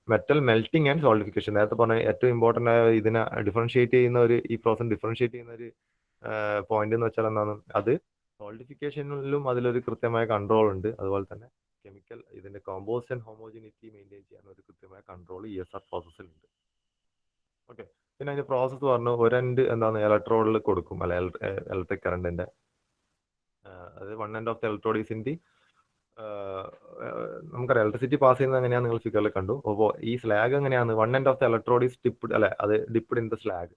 metal melting and solidification. നേരത്തെ പറഞ്ഞ ഏറ്റവും important ആയ ഇതിനെ differentiate ചെയ്യുന്ന ഒരു ഈ process differentiate ചെയ്യുന്ന ഒരു പോയിന്റ് എന്ന് വെച്ചാൽ എന്താണ്, അത് സോളിഡിഫിക്കേഷനിലും അതിലൊരു കൃത്യമായ കൺട്രോൾ ഉണ്ട്. അതുപോലെ തന്നെ കെമിക്കൽ ഇതിന്റെ കോമ്പോസിഷൻ ഹോമോജിനിറ്റി മെയിൻറ്റെയിൻ ചെയ്യാൻ ഒരു കൃത്യമായ കൺട്രോൾ ESR പ്രോസസ്സിലുണ്ട്. ഓക്കെ, പിന്നെ അതിന്റെ പ്രോസസ്സ് പറഞ്ഞു ഒരെൻഡ് എന്താണ് ഇലക്ട്രോഡിൽ കൊടുക്കും, അല്ല ഇലക്ട്രിക് കറണ്ടിന്റെ അത് one end of the electrode is in the നമുക്കറിയാം ഇലക്ട്രിസിറ്റി പാസ് ചെയ്യുന്നത് എങ്ങനെയാണ് നിങ്ങൾ ഫിഗറിൽ കണ്ടു. അപ്പോൾ ഈ സ്ലാഗ് എങ്ങനെയാണ്, one end of the electrode is tipped, അല്ലെ, അത് ഡിപ്ഡ് ഇൻ ദ സ്ലാഗ്.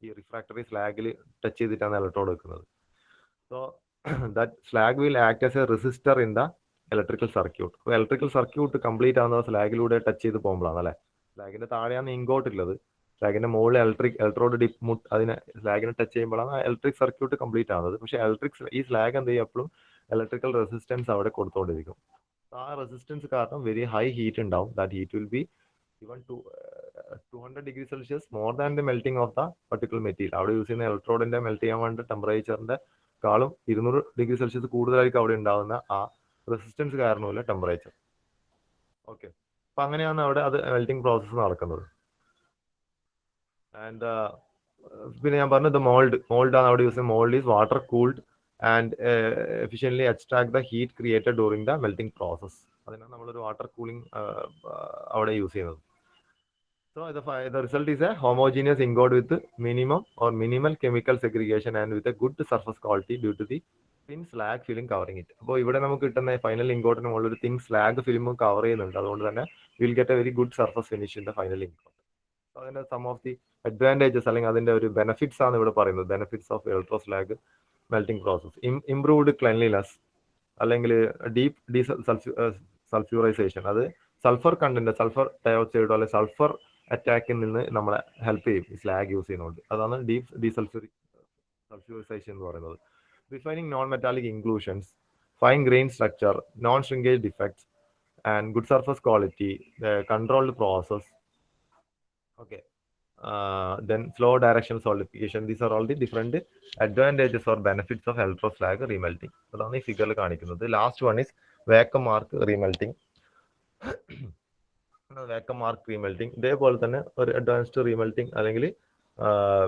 ഈ റിഫ്രാക്ടറി സ്ലാഗിൽ ടച്ച് ചെയ്തിട്ടാണ് ഇലക്ട്രോഡ് വെക്കുന്നത്. So that slag will act as A resistor in the electrical circuit. അപ്പോൾ ഇലക്ട്രിക്കൽ സർക്യൂട്ട് കംപ്ലീറ്റ് ആവുന്നത് സ്ലാഗിലൂടെ ടച്ച് ചെയ്ത് പോകുമ്പോഴാണ്, അല്ലെ. സ്ലാഗിന്റെ താഴെയാണ് ഇങ്കോട്ട് ഉള്ളത്, സ്ലാഗിന്റെ മുകളിൽ ഇലക്ട്രോഡ് ഡിപ്പ് അതിനെ സ്ലാഗിനെ ടച്ച് ചെയ്യുമ്പോഴാണ് ഇലക്ട്രിക് സർക്യൂട്ട് കംപ്ലീറ്റ് ആവുന്നത്. പക്ഷേ ഈ സ്ലാഗ് എന്ത് ചെയ്യും, എപ്പോഴും ഇലക്ട്രിക്കൽ റെസിസ്റ്റൻസ് അവിടെ കൊടുത്തുകൊണ്ടിരിക്കും. ആ റെസിസ്റ്റൻസ് കാരണം വെരി ഹൈ ഹീറ്റ് ഉണ്ടാവും. That heat will be even 200 degree Celsius more than the melting of the particular material. അവിടെ യൂസ് ചെയ്യുന്ന ഇലക്ട്രോഡിന്റെ മെൽറ്റ് ചെയ്യാൻ വേണ്ടി ടെമ്പറേച്ചറിന്റെ കാളും 200 ഡിഗ്രി സെൽഷ്യസ് കൂടുതലായിരിക്കും അവിടെ ഉണ്ടാകുന്ന ആ റെസിസ്റ്റൻസ് കാരണമല്ല ടെമ്പറേച്ചർ. ഓക്കെ, അപ്പൊ അങ്ങനെയാണ് അവിടെ അത് മെൽറ്റിംഗ് പ്രോസസ്സ് നടക്കുന്നത്. ആൻഡ് പിന്നെ ഞാൻ പറഞ്ഞത് മോൾഡ് ആണ് അവിടെ യൂസ് ചെയ്യുന്നത്. Mould is water cooled and efficiently extract the heat created during the melting process. അതിനാണ് നമ്മളൊരു വാട്ടർ കൂളിംഗ് അവിടെ യൂസ് ചെയ്യുന്നത്. So the result is a homogeneous ingot with minimum or minimal chemical segregation and with a good surface quality due to the thin slag film covering it. അപ്പോൾ ഇവിടെ നമുക്ക് കിട്ടുന്ന final ഇങ്കോട്ടിന് മുകളിൽ ഒരു thin slag film cover ചെയ്യുന്നുണ്ട്. അതുകൊണ്ട് തന്നെ will get a very good surface finish in the final ingot. അതിന്റെ സം ഓഫ് ദി അഡ്വാൻറ്റേജസ് അല്ലെങ്കിൽ അതിന്റെ ഒരു ബെനിഫിറ്റ്സ് ആണ് ഇവിടെ പറയുന്നത്. Benefits of electro slag melting process, improved cleanliness അല്ലെങ്കിൽ ഡീപ് സൾഫ്യൂറൈസേഷൻ. അത് സൾഫർ കണ്ടന്റ്, സൾഫർ ഡയോക്സൈഡോ അല്ലെങ്കിൽ സൾഫർ അറ്റാക്കിൽ നിന്ന് നമ്മളെ ഹെൽപ്പ് ചെയ്യും ഈ സ്ലാഗ് യൂസ് ചെയ്യുന്നതുകൊണ്ട്. അതാണ് ഡീപ് സൾഫ്യൂറൈസേഷൻ എന്ന് പറയുന്നത്. Refining non metallic inclusions, fine grain structure, non shrinkage defects and good surface quality, controlled process. Okay, then flow direction solidification. These are all the different advantages or benefits of electroslag remelting. അതാണ് ഈ ഫിഗറിൽ കാണിക്കുന്നത്. Last one is vacuum arc remelting. Vacuum arc remelting ഇതേപോലെ തന്നെ ഒരു advanced റീമെൽറ്റിംഗ് അല്ലെങ്കിൽ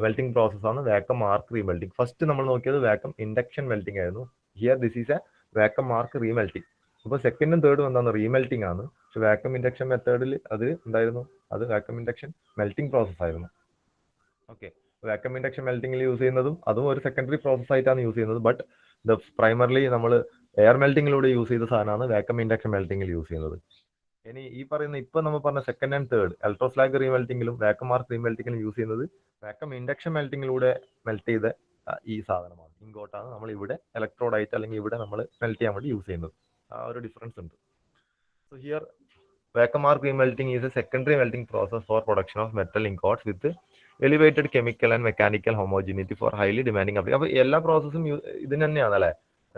melting പ്രോസസ്സാണ് vacuum arc റീമെൽറ്റിംഗ്. First നമ്മൾ നോക്കിയത് വാക്വം ഇൻഡക്ഷൻ മെൽറ്റിംഗ് ആയിരുന്നു. Here this is a vacuum arc remelting. അപ്പോൾ സെക്കൻഡും തേർഡും എന്താണ്, റീമെൽറ്റിംഗ് ആണ്. പക്ഷെ വാക്വം ഇൻഡക്ഷൻ മെത്തേഡിൽ അത് എന്തായിരുന്നു, അത് വാക്വം ഇൻഡക്ഷൻ മെൽറ്റിംഗ് പ്രോസസ് ആയിരുന്നു. ഓക്കെ, വാക്വം ഇൻഡക്ഷൻ മെൽറ്റിംഗിൽ യൂസ് ചെയ്യുന്നതും അതും ഒരു സെക്കൻഡറി പ്രോസസ് ആയിട്ടാണ് യൂസ് ചെയ്യുന്നത്. ബട്ട് പ്രൈമർലി നമ്മൾ എയർ മെൽറ്റിംഗിലൂടെ യൂസ് ചെയ്ത സാധനമാണ് വാക്വം ഇൻഡക്ഷൻ മെൽറ്റിംഗിൽ യൂസ് ചെയ്യുന്നത്. ഇനി ഈ പറയുന്ന ഇപ്പൊ നമ്മൾ പറഞ്ഞ സെക്കൻഡ് ആൻഡ് തേർഡ് ഇലക്ട്രോസ്ലാഗ് റീമെൽറ്റിംഗിലും വാക്വം ആർക്ക് റീമെൽറ്റിംഗിലും യൂസ് ചെയ്യുന്നത് വാക്വം ഇൻഡക്ഷൻ മെൽറ്റിംഗിലൂടെ മെൽറ്റ് ചെയ്ത ഈ സാധനമാണ്, ഇങ്കോട്ടാണ് നമ്മൾ ഇവിടെ ഇലക്ട്രോഡായിട്ട് അല്ലെങ്കിൽ ഇവിടെ നമ്മൾ മെൽറ്റ് ചെയ്യാൻ വേണ്ടി യൂസ് ചെയ്യുന്നത്. ആ ഒരു ഡിഫറൻസ് ഉണ്ട്. So here vacuum arc remelting is a secondary melting process for production of metal ingots with elevated chemical and mechanical homogeneity for highly demanding application. അപ്പോൾ എല്ലാ പ്രോസസ്സും ഇതിന് തന്നെയാണ് അല്ലേ,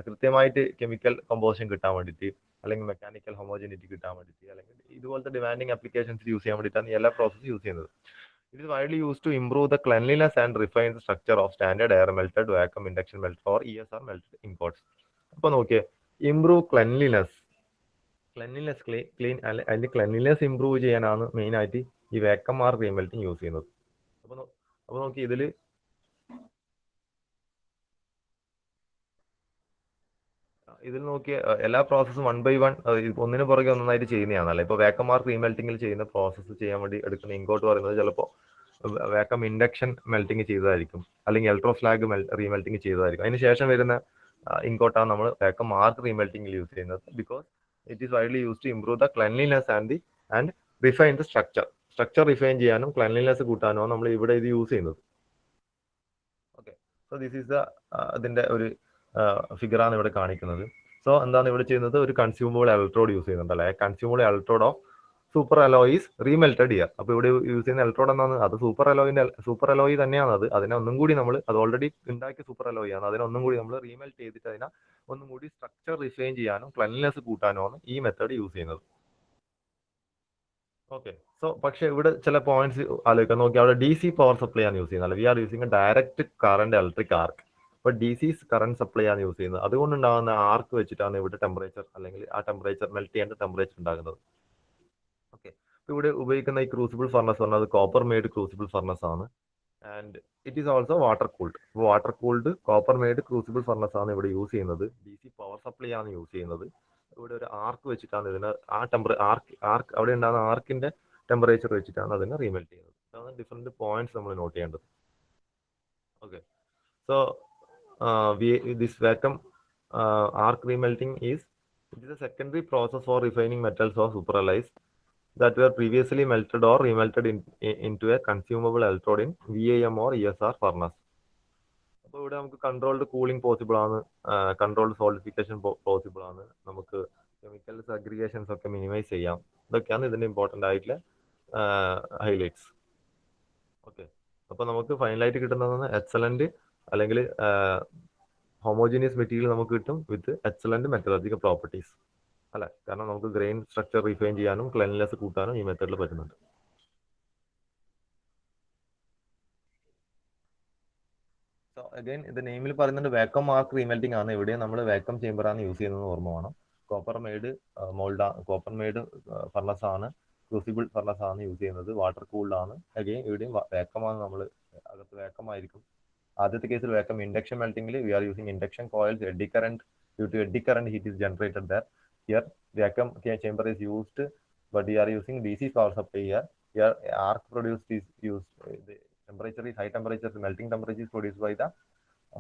കൃത്യമായിട്ട് കെമിക്കൽ കമ്പോസിഷൻ കിട്ടാൻ വേണ്ടിയിട്ട് അല്ലെങ്കിൽ മെക്കാനിക്കൽ ഹോമോജനിറ്റി കിട്ടാൻ വേണ്ടിയിട്ട് അല്ലെങ്കിൽ ഇതുപോലത്തെ ഡിമാൻഡിങ് ആപ്ലിക്കേഷൻസ് യൂസ് ചെയ്യാൻ വേണ്ടിയിട്ടാണ് എല്ലാ പ്രോസസ്സും യൂസ് ചെയ്യുന്നത്. It is widely used to improve the cleanliness and refine the structure of standard air melted vacuum induction melted or ESR melted ingots. അപ്പോൾ നോക്കിയേ, ഇംപ്രൂവ് ക്ലെൻലിനെസ് ക്ലീൻ അതിന്റെ ക്ലെൻലിനെസ് ഇംപ്രൂവ് ചെയ്യാനാണ് main ആയിട്ട് ഈ വാക്വം ആർക്ക് റീമെൽറ്റിംഗ് യൂസ് ചെയ്യുന്നത്. അപ്പോൾ നോക്കി ഇതിൽ ഇതിൽ നോക്കിയ എല്ലാ പ്രോസസ്സും 1 by 1 ഒന്നിനു പുറകെ ഒന്നായിട്ട് ചെയ്യുന്നതാണല്ലോ. ഇപ്പോൾ വേക്കം ആർക്ക് റീമെൽറ്റിംഗിൽ ചെയ്യുന്ന പ്രോസസ്സ് ചെയ്യാൻ വേണ്ടി എടുക്കുന്ന ഇങ്കോട്ട് പറയുന്നത് ചിലപ്പോൾ വേക്കം ഇൻഡക്ഷൻ മെൽറ്റിംഗ് ചെയ്തതായിരിക്കും, അല്ലെങ്കിൽ ഇലക്ട്രോ ഫ്ലാഗ് റീമെൽറ്റിംഗ് ചെയ്തതായിരിക്കും. അതിന് ശേഷം വരുന്ന ഇങ്കോട്ടാണ് നമ്മൾ വേക്കം ആർക്ക് റീമെൽറ്റിംഗിൽ യൂസ് ചെയ്യുന്നത്. Because it is widely use to improve the cleanliness and refine the structure refine ചെയ്യാനും ക്ലെൻലിനെസ് കൂട്ടാനുമാണ് നമ്മൾ ഇവിടെ ഇത് യൂസ് ചെയ്യുന്നത്. ഓക്കെ, സോ ദിസ് ഈസ് അതിന്റെ ഒരു ഫിഗറാണ് ഇവിടെ കാണിക്കുന്നത്. സോ എന്താണ് ഇവിടെ ചെയ്യുന്നത്? ഒരു കൺസ്യൂമബിൾ ഇലക്ട്രോഡ് യൂസ് ചെയ്യുന്നുണ്ട് അല്ലെ. Consumable electrode of super alloy is remelted here. അപ്പോൾ ഇവിടെ യൂസ് ചെയ്യുന്ന ഇലക്ട്രോഡ് എന്നാണ് അത് സൂപ്പർ അലോയ് തന്നെയാണ്. അതിനെ ഒന്നും കൂടി നമ്മൾ അത് ഓൾറെഡി ഉണ്ടാക്കിയ സൂപ്പർ അലോയ് ആണ്. അതിനെ ഒന്നും കൂടി നമ്മൾ റീമെൽറ്റ് ചെയ്തിട്ട് അതിനെ ഒന്നും കൂടി സ്ട്രക്ചർ റിഫൈൻ ചെയ്യാനും ക്ലെൻലിനെസ് കൂട്ടാനുമാണ് ഈ മെത്തേഡ് യൂസ് ചെയ്യുന്നത്. ഓക്കെ, സോ പക്ഷെ ഇവിടെ ചില പോയിന്റ്സ് ആലോചിക്കാൻ നോക്കി. അവിടെ DC പവർ സപ്ലൈ ആണ് യൂസ് ചെയ്യുന്നത്. We are using direct current electric arc. അപ്പോൾ DC കറണ്ട് സപ്ലൈ ആണ് യൂസ് ചെയ്യുന്നത്. അതുകൊണ്ടുണ്ടാകുന്ന ആർക്ക് വെച്ചിട്ടാണ് ഇവിടെ ടെമ്പറേച്ചർ, അല്ലെങ്കിൽ ആ ടെമ്പറേച്ചർ മെൽറ്റ് ചെയ്യേണ്ട ടെമ്പറേച്ചർ ഉണ്ടാകുന്നത്. ഓക്കെ, ഇവിടെ ഉപയോഗിക്കുന്ന ഈ ക്രൂസിബിൾ ഫർണസ് പറഞ്ഞത് കോപ്പർ മെയ്ഡ് ക്രൂസിബിൾ ഫർണസ് ആണ്. And it is also water cooled. Water cooled copper made crucible furnace ആണ് ഇവിടെ യൂസ് ചെയ്യുന്നത്. DC പവർ സപ്ലൈ ആണ് യൂസ് ചെയ്യുന്നത്. ഇവിടെ ഒരു ആർക്ക് വെച്ചിട്ടാണ് ഇതിന് ആർക്ക് അവിടെ ഉണ്ടാകുന്ന ആർക്കിന്റെ ടെമ്പറേച്ചർ വെച്ചിട്ടാണ് അതിനെ റീമെൽറ്റ് ചെയ്യുന്നത്. അതാണ് ഡിഫറെന്റ് പോയിന്റ്സ് നമ്മൾ നോട്ട് ചെയ്യേണ്ടത്. Okay, so this vacuum arc remelting is it is a secondary process for refining metals or super alloys that were previously melted or remelted into a consumable electrode in VAM or ESR furnace. അപ്പോൾ ഇവിടെ നമുക്ക് controlled cooling possible ആണ്, controlled solidification possible ആണ്, നമുക്ക് chemical അഗ്രിഗേഷൻസ് ഒക്കെ minimise ചെയ്യാം. ഇതൊക്കെയാണ് ഇതിന്റെ ഇമ്പോർട്ടൻ്റ് ആയിട്ടുള്ള ഹൈലൈറ്റ്സ്. ഓക്കെ, അപ്പോൾ നമുക്ക് ഫൈനലായിട്ട് കിട്ടുന്നതാണ് എക്സലന്റ് അല്ലെങ്കിൽ ഹോമോജീനിയസ് മെറ്റീരിയൽ നമുക്ക് കിട്ടും വിത്ത് എക്സലന്റ് മെറ്റലർജിക്കൽ പ്രോപ്പർട്ടീസ് അല്ലെ. കാരണം നമുക്ക് ഗ്രെയിൻ സ്ട്രക്ചർ റിഫൈൻ ചെയ്യാനും ക്ലെൻലിനെസ് കൂട്ടാനും ഈ മെത്തേഡിൽ പറ്റുന്നുണ്ട്. സോ അഗൈൻ ഇത് നെയിമിൽ പറയുന്നുണ്ട് വാക്വം ആർക്ക് റീമെൽറ്റിംഗ് ആണ്. ഇവിടെ നമ്മൾ വാക്വം ചേമ്പർ ആണ് യൂസ് ചെയ്യുന്നത് ഓർമ്മ വേണം. കോപ്പർ മെയ്ഡ് ഫർണസ് ആണ്, ക്രൂസിബിൾ ഫർണസ് ആണ് യൂസ് ചെയ്യുന്നത്. വാട്ടർ കൂൾഡ് ആണ്. അഗൈൻ ഇവിടെയും വാക്വമാണ്, നമ്മൾ അകത്ത് വാക്വം ആയിരിക്കും. ആദ്യത്തെ കേസിൽ വാക്വം ഇൻഡക്ഷൻ മെൽറ്റിംഗിൽ we are using induction coils, eddy current, due to eddy current heat is generated there. Here vacuum chamber is used, but we are using DC power supply here. Here arc produced is used. The temperature is high temperature, melting temperature is produced by the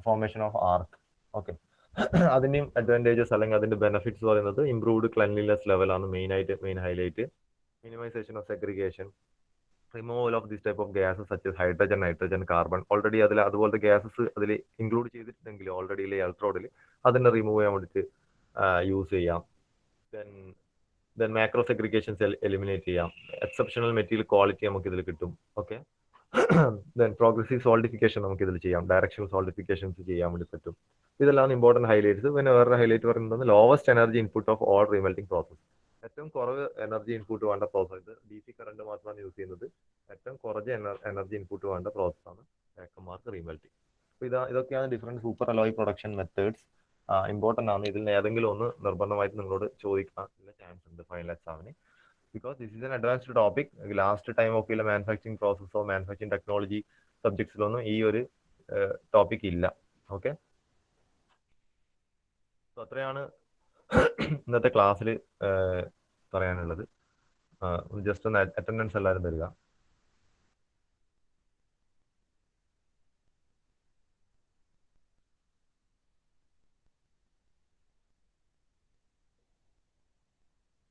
formation of arc. Okay. അതിന്റെയും advantages അല്ലെങ്കിൽ അതിന്റെ benefits പറയുന്നത് improved cleanliness level ആണ് main highlight. Minimization of segregation, removal of this type of gases such hydrogen, nitrogen, carbon. Already അതിൽ അതുപോലത്തെ gases അതിൽ include ചെയ്തിട്ടുണ്ടെങ്കിൽ already ഇലക്ട്രോഡിൽ അതിനെ റിമൂവ് ചെയ്യാൻ വേണ്ടിയിട്ട് യൂസ് ചെയ്യാം. then macro segregations eliminate ചെയ്യാം. എക്സെപ്ഷണൽ മെറ്റീരിയൽ ക്വാളിറ്റി നമുക്ക് ഇതിൽ കിട്ടും. ഓക്കെ, then പ്രോഗ്രസീവ് സോൾഡിഫിക്കേഷൻ നമുക്ക് ഇതിൽ ചെയ്യാം. ഡയറക്ഷണൽ സോൾഡിഫിക്കേഷൻസ് ചെയ്യാൻ വേണ്ടി പറ്റും. ഇതെല്ലാം ഇമ്പോർട്ടൻറ്റ് ഹൈലൈറ്റ്സ്. പിന്നെ വേറെ ഹൈലൈറ്റ് പറയുന്നത് lowest energy input of all remelting process. ഏറ്റവും കുറവ് എനർജി ഇൻപുട്ട് വേണ്ട പ്രോസസ്. DC കറണ്ട് മാത്രമാണ് യൂസ് ചെയ്യുന്നത്. ഏറ്റവും കുറഞ്ഞ എനർജി ഇൻപുട്ട് വേണ്ട പ്രോസസ്സാണ് വാക്വം ആർക്ക് റീമെൽറ്റിംഗ്. അപ്പോൾ ഇതൊക്കെയാണ് different super alloy production methods. Important ആണ്. ഇതിൽ ഏതെങ്കിലും ഒന്ന് നിർബന്ധമായിട്ട് നിങ്ങളോട് ചോദിക്കാനുള്ള ചാൻസ് ഉണ്ട് ഫൈനൽ എക്സാമിന്. Because this is N advanced topic. Last time ഒക്കെ മാനുഫാക്ചറിങ് പ്രോസസ്സോ മാനുഫാക്ചറിങ് ടെക്നോളജി സബ്ജക്ട്സിലൊന്നും ഈ ഒരു ടോപ്പിക് ഇല്ല. ഓക്കെ, സോ അത്രയാണ് ഇന്നത്തെ ക്ലാസ്സിൽ പറയാനുള്ളത്. ജസ്റ്റ് ഒന്ന് അറ്റൻഡൻസ് എല്ലാവരും തരിക.